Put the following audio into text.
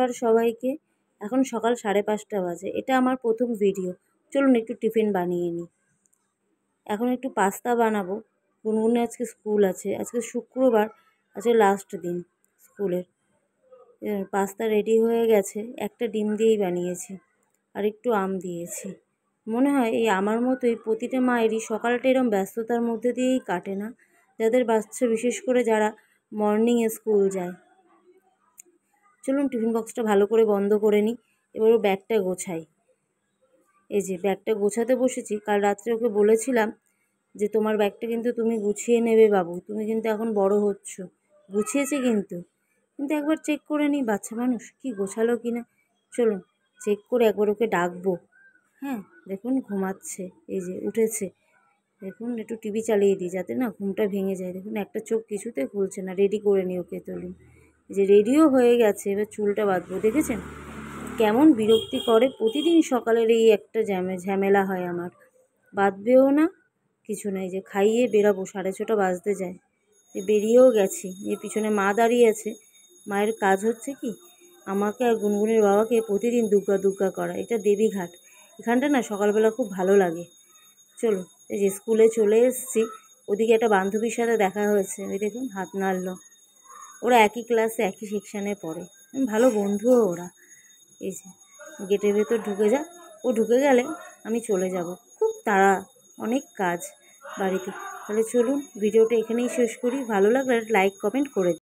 নমস্কার সবাইকে। এখন সকাল 5:30 বাজে। এটা আমার প্রথম ভিডিও। চলুন একটু টিফিন বানিয়ে নিই। এখন একটু পাস্তা বানাবো। গুনগুনে আজকে স্কুল আছে। আজকে শুক্রবার, আজকে লাস্ট দিন স্কুলের। পাস্তা রেডি হয়ে গেছে। একটা ডিম দিয়েই বানিয়েছি আর একটু আম দিয়েছি। মনে হয় এই আমার মতোই প্রতিটা মায়েরই সকালটা এরম ব্যস্ততার মধ্যে দিয়েই কাটে না, যাদের বাচ্চা বিশেষ করে যারা মর্নিংয়ে স্কুল যায়। চলুন টিফিন বক্সটা ভালো করে বন্ধ করে নিই। এবারও ব্যাগটা গোছাই। এই যে ব্যাগটা গোছাতে বসেছি। কাল রাত্রে ওকে বলেছিলাম যে তোমার ব্যাগটা কিন্তু তুমি গুছিয়ে নেবে বাবু, তুমি কিন্তু এখন বড় হচ্ছ। গুছিয়েছে কিন্তু একবার চেক করে নিই বাচ্চা মানুষ কি গোছালো কি না। চলুন চেক করে একবার ওকে ডাকবো। হ্যাঁ দেখুন ঘুমাচ্ছে, এই যে উঠেছে। দেখুন একটু টিভি চালিয়ে দিই যাতে না ঘুমটা ভেঙে যায়। দেখুন একটা চোখ কিছুতে খুলছে না। রেডি করে নিই ওকে। তুলুন, যে রেডিও হয়ে গেছে। এবার চুলটা বাঁধবো। দেখেছেন কেমন বিরক্তি করে? প্রতিদিন সকালের এই একটা ঝামেলা হয় আমার। বাঁধবেও না, কিছু নাই। যে খাইয়ে বেরাবো, 6:30 বাজতে যায়। যে বেরিয়েও গেছি। যে পিছনে মা দাঁড়িয়ে আছে। মায়ের কাজ হচ্ছে কি আমাকে আর গুনগুনের বাবাকে প্রতিদিন দুগ্গা দুগ্গা করা। এটা দেবীঘাট। এখানটা না সকালবেলা খুব ভালো লাগে। চলুন এই যে স্কুলে চলে এসেছি। ওদিকে একটা বান্ধবীর সাথে দেখা হয়েছে। ওই দেখুন হাত নাড়ল। ওরা একই ক্লাসে একই সেকশানে পড়ে, ভালো বন্ধুও ওরা। এই যে গেটের ভেতর ঢুকে যা। ও ঢুকে গেলে আমি চলে যাব। খুব তাড়া, অনেক কাজ বাড়িতে। তাহলে চলুন ভিডিওটা এখানেই শেষ করি। ভালো লাগলে লাইক কমেন্ট করে